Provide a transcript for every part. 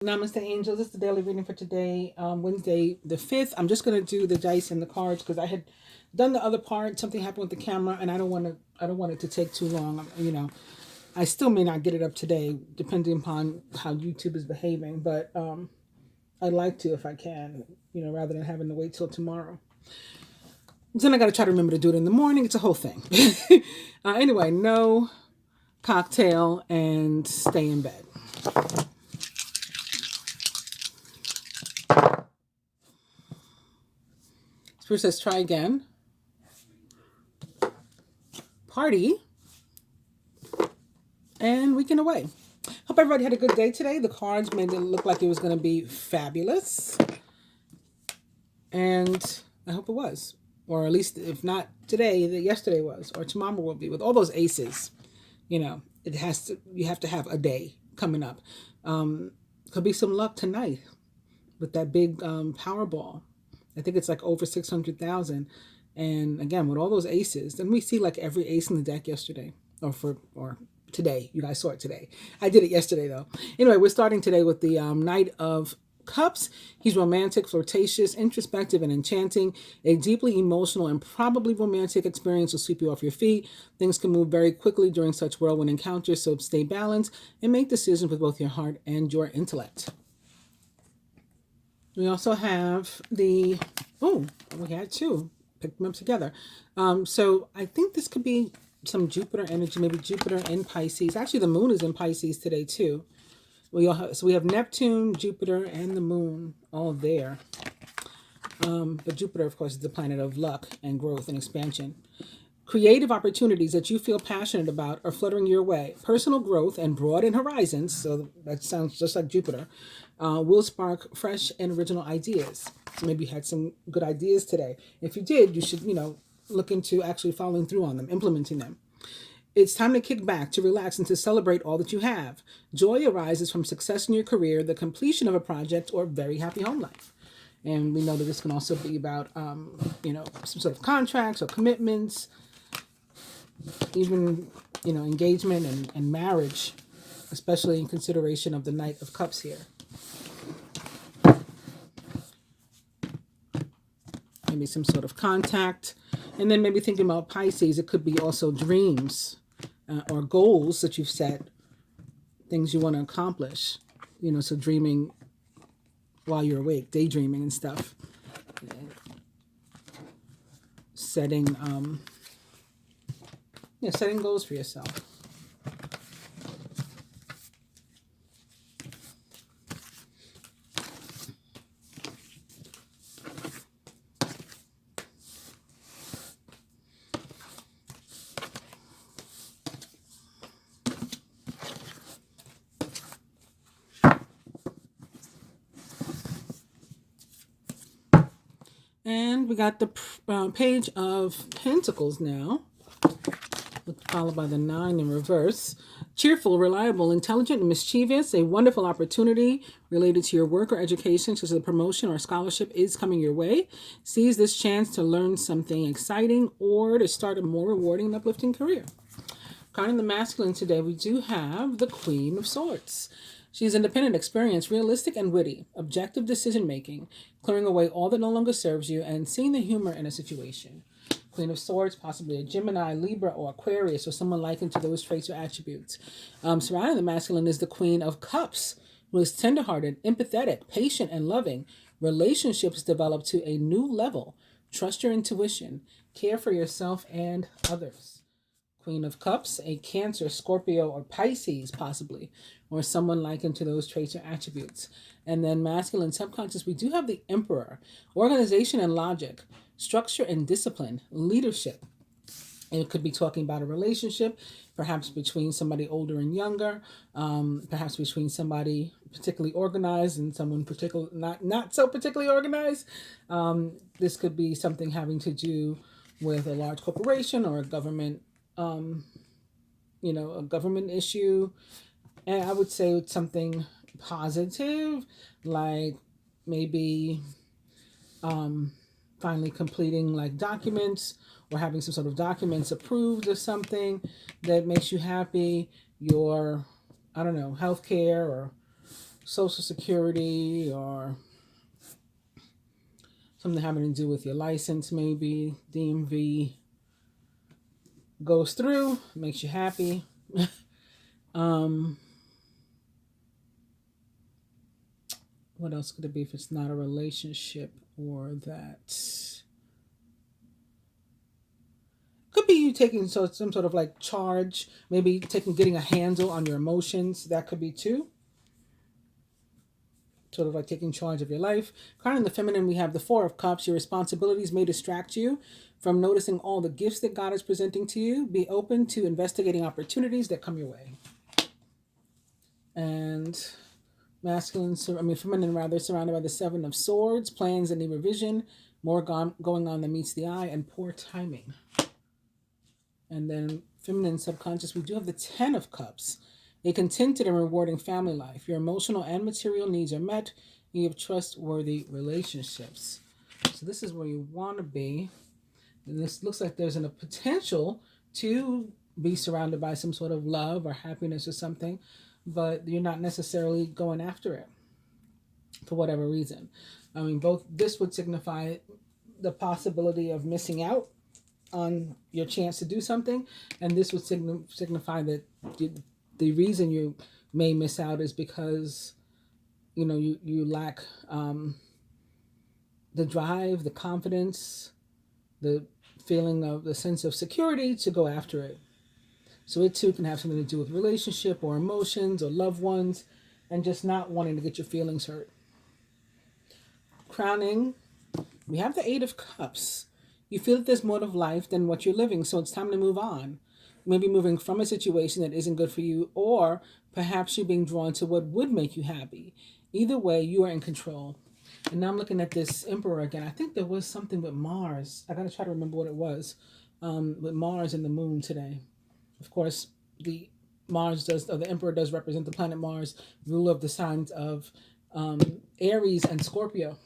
Namaste, angels. This is the daily reading for today, Wednesday the 5th. I'm just going to do the dice and the cards because I had done the other part. Something happened with the camera, and I don't want it to take too long. I still may not get it up today, depending upon how YouTube is behaving. But I'd like to if I can, rather than having to wait till tomorrow. Then I got to try to remember to do it in the morning. It's a whole thing. Anyway, no cocktail and stay in bed. First says try again. Party. And weekend away. Hope everybody had a good day today. The cards made it look like it was going to be fabulous. And I hope it was. Or at least if not today, that yesterday was. Or tomorrow will be. With all those aces, you have to have a day coming up. Could be some luck tonight with that big Powerball. I think it's like over 600,000. And again, with all those aces, then we see like every ace in the deck yesterday or today. You guys saw it today. I did it yesterday though. Anyway, we're starting today with the Knight of Cups. He's romantic, flirtatious, introspective, and enchanting. A deeply emotional and probably romantic experience will sweep you off your feet. Things can move very quickly during such whirlwind encounters, so stay balanced and make decisions with both your heart and your intellect. We also have we had two. Pick them up together. So I think this could be some Jupiter energy, maybe Jupiter in Pisces. Actually, the moon is in Pisces today too. We have Neptune, Jupiter, and the moon all there. But Jupiter, of course, is the planet of luck and growth and expansion. Creative opportunities that you feel passionate about are fluttering your way. Personal growth and broadened horizons, so that sounds just like Jupiter, will spark fresh and original ideas. Maybe you had some good ideas today. If you did, you should, look into actually following through on them, implementing them. It's time to kick back, to relax, and to celebrate all that you have. Joy arises from success in your career, the completion of a project, or very happy home life. And we know that this can also be about, some sort of contracts or commitments, even, engagement and marriage, especially in consideration of the Knight of Cups here. Maybe some sort of contact. And then maybe thinking about Pisces, it could be also dreams or goals that you've set, things you want to accomplish. So dreaming while you're awake, daydreaming and stuff. Setting goals for yourself. And we got the Page of Pentacles now, followed by the 9 in reverse. Cheerful, reliable, intelligent, and mischievous. A wonderful opportunity related to your work or education, such as a promotion or scholarship, is coming your way. Seize this chance to learn something exciting or to start a more rewarding and uplifting career. Regarding the masculine today, we do have the Queen of Swords. She's independent, experienced, realistic, and witty. Objective decision-making, clearing away all that no longer serves you, and seeing the humor in a situation. Queen of Swords, possibly a Gemini, Libra, or Aquarius, or someone likened to those traits or attributes. Surrounding the masculine is the Queen of Cups, who is tenderhearted, empathetic, patient, and loving. Relationships develop to a new level. Trust your intuition. Care for yourself and others. Queen of Cups, a Cancer, Scorpio, or Pisces, possibly, or someone likened to those traits or attributes. And then masculine subconscious, we do have the Emperor, organization and logic, structure and discipline, leadership. And it could be talking about a relationship, perhaps between somebody older and younger, perhaps between somebody particularly organized and someone not so particularly organized. This could be something having to do with a large corporation or a government, a government issue. And I would say it's something positive, like maybe finally completing like documents or having some sort of documents approved or something that makes you happy. Your, I don't know, healthcare or Social Security or something having to do with your license, maybe DMV goes through, makes you happy. um, what else could it be if it's not a relationship or that? Could be you taking some sort of like charge, maybe getting a handle on your emotions. That could be too. Sort of like taking charge of your life. Kind of in the feminine, we have the Four of Cups. Your responsibilities may distract you from noticing all the gifts that God is presenting to you. Be open to investigating opportunities that come your way. And feminine rather, surrounded by the Seven of Swords, plans that need revision, more going on than meets the eye, and poor timing. And then feminine subconscious, we do have the Ten of Cups. A contented and rewarding family life. Your emotional and material needs are met. You have trustworthy relationships. So this is where you want to be. And this looks like there's a potential to be surrounded by some sort of love or happiness or something, but you're not necessarily going after it for whatever reason. I mean, both this would signify the possibility of missing out on your chance to do something, and this would signify that the reason you may miss out is because you lack the drive, the confidence, the feeling of the sense of security to go after it. So it too can have something to do with relationship or emotions or loved ones, and just not wanting to get your feelings hurt. Crowning, we have the Eight of Cups. You feel that there's more to life than what you're living, so it's time to move on. Maybe moving from a situation that isn't good for you, or perhaps you're being drawn to what would make you happy. Either way, you are in control. And now I'm looking at this Emperor again. I think there was something with Mars. I gotta try to remember what it was. With Mars and the Moon today. Of course, the Emperor does represent the planet Mars, ruler of the signs of Aries and Scorpio.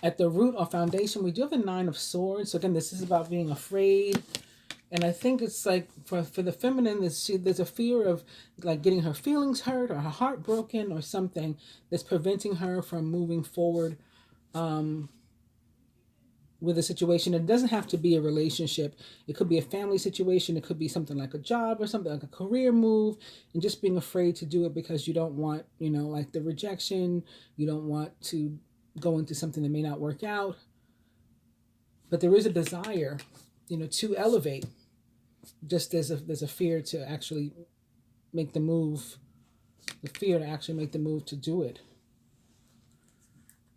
At the root or foundation, we do have the Nine of Swords. So again, this is about being afraid. And I think it's like for the feminine, there's a fear of like getting her feelings hurt or her heart broken or something that's preventing her from moving forward with a situation. It doesn't have to be a relationship. It could be a family situation. It could be something like a job or something like a career move, and just being afraid to do it because you don't want, like the rejection. You don't want to go into something that may not work out. But there is a desire, to elevate. Just there's a fear to actually make the move, the fear to actually make the move to do it.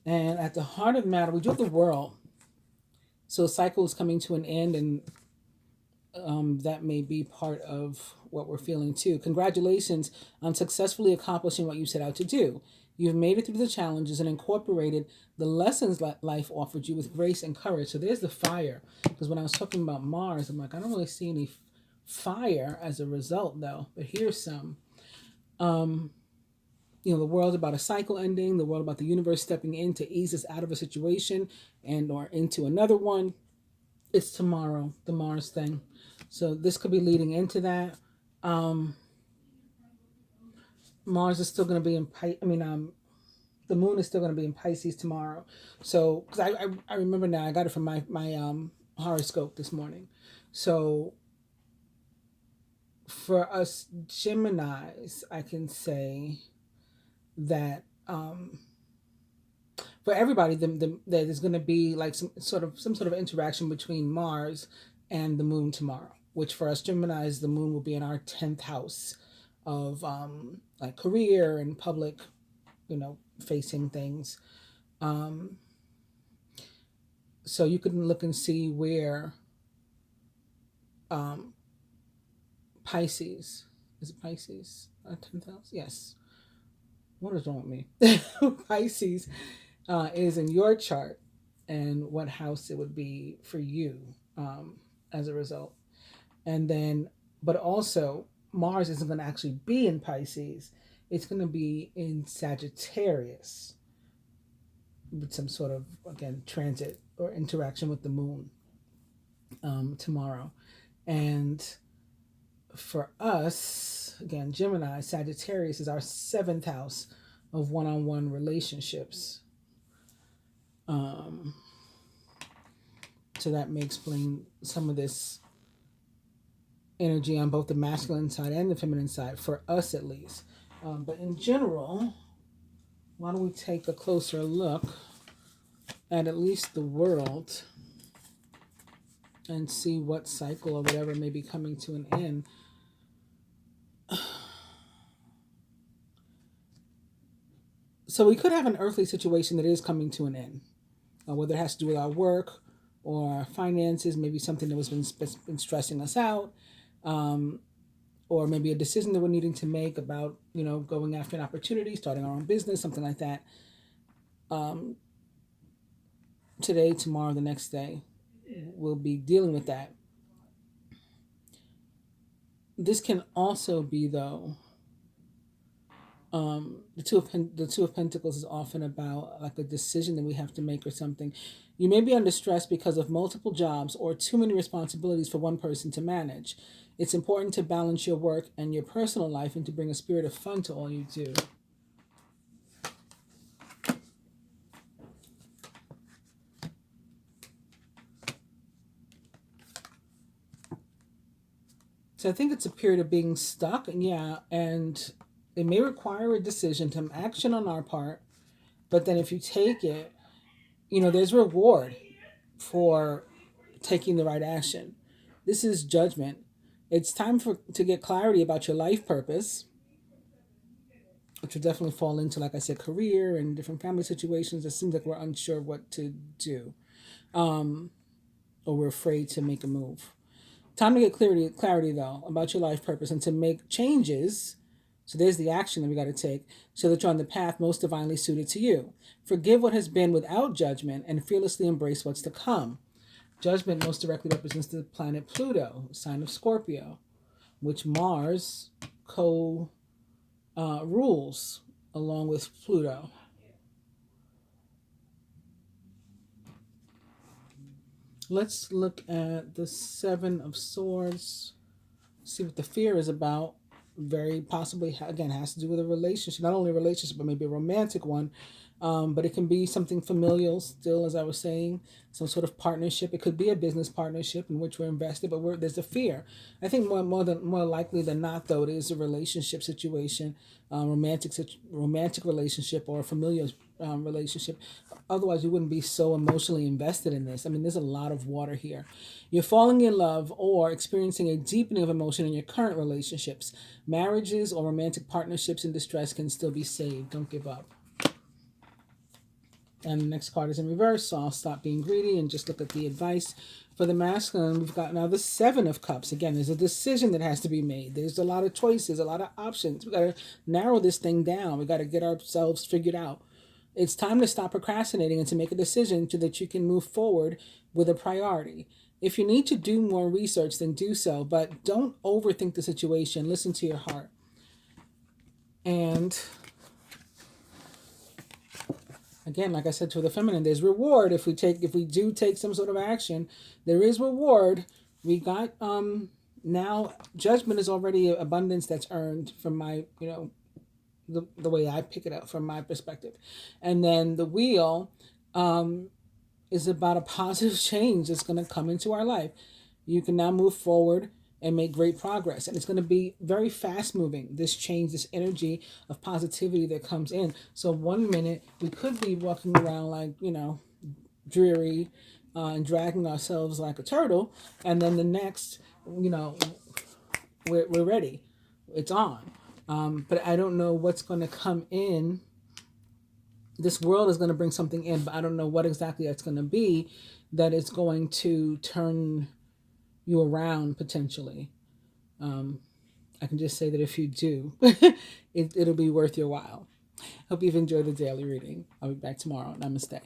And at the heart of the matter, we do have the World. So cycle is coming to an end, and that may be part of what we're feeling too. Congratulations on successfully accomplishing what you set out to do. You've made it through the challenges and incorporated the lessons life offered you with grace and courage. So there's the fire. Because when I was talking about Mars, I'm like, I don't really see any fire as a result, though. But here's some. The world about a cycle ending, the world about the universe stepping in to ease us out of a situation and or into another one. It's tomorrow, the Mars thing. So this could be leading into that. Mars is still going to be in the moon is still going to be in Pisces tomorrow. So, because I remember now, I got it from my horoscope this morning. So, for us Geminis, I can say that for everybody, there's going to be like some sort of interaction between Mars and the moon tomorrow. Which for us Geminis, the moon will be in our 10th house of like career and public, facing things. So you can look and see where um, Pisces is it Pisces 10th house? Yes. What is wrong with me? Pisces is in your chart, and what house it would be for you as a result. And then, but also, Mars isn't going to actually be in Pisces. It's going to be in Sagittarius with some sort of, again, transit or interaction with the moon tomorrow. And for us, again, Gemini, Sagittarius is our seventh house of one-on-one relationships. So that may explain some of this energy on both the masculine side and the feminine side, for us at least. But in general, why don't we take a closer look at least the world and see what cycle or whatever may be coming to an end. So we could have an earthly situation that is coming to an end, whether it has to do with our work or our finances, maybe something that was been stressing us out, or maybe a decision that we're needing to make about, going after an opportunity, starting our own business, something like that. Today, tomorrow, the next day, we'll be dealing with that. This can also be, though, the two of Pentacles is often about like a decision that we have to make or something. You may be under stress because of multiple jobs or too many responsibilities for one person to manage. It's important to balance your work and your personal life and to bring a spirit of fun to all you do. So I think it's a period of being stuck, and it may require a decision, some action on our part, but then if you take it, there's reward for taking the right action. This is judgment. It's time to get clarity about your life purpose, which will definitely fall into, like I said, career and different family situations. It seems like we're unsure what to do, or we're afraid to make a move. Time to get clarity though about your life purpose and to make changes. So there's the action that we got to take so that you're on the path most divinely suited to you. Forgive what has been without judgment and fearlessly embrace what's to come. Judgment most directly represents the planet Pluto, sign of Scorpio, which Mars rules along with Pluto. Let's look at the Seven of Swords, see what the fear is about. Very possibly, again, has to do with a relationship, not only a relationship, but maybe a romantic one. But it can be something familial still, as I was saying, some sort of partnership. It could be a business partnership in which we're invested, but there's a fear. I think more likely than not, though, it is a relationship situation, romantic relationship or a familial relationship. Otherwise, you wouldn't be so emotionally invested in this. I mean, there's a lot of water here. You're falling in love or experiencing a deepening of emotion in your current relationships. Marriages or romantic partnerships in distress can still be saved. Don't give up. And the next card is in reverse, so I'll stop being greedy and just look at the advice. For the masculine, we've got now the Seven of Cups. Again, there's a decision that has to be made. There's a lot of choices, a lot of options. We got to narrow this thing down. We got to get ourselves figured out. It's time to stop procrastinating and to make a decision so that you can move forward with a priority. If you need to do more research, then do so, but don't overthink the situation. Listen to your heart. And again, like I said, to the feminine, there's reward if we do take some sort of action. There is reward. We got now judgment is already abundance that's earned from my the way I pick it up from my perspective, and then the wheel is about a positive change that's going to come into our life. You can now move forward and make great progress. And it's going to be very fast moving, this change, this energy of positivity that comes in. So 1 minute we could be walking around like, dreary and dragging ourselves like a turtle. And then the next, we're ready. It's on. But I don't know what's going to come in. This world is going to bring something in, but I don't know what exactly that's going to be that is going to turn you around potentially. I can just say that if you do, it'll be worth your while. Hope you've enjoyed the daily reading. I'll be back tomorrow. Namaste.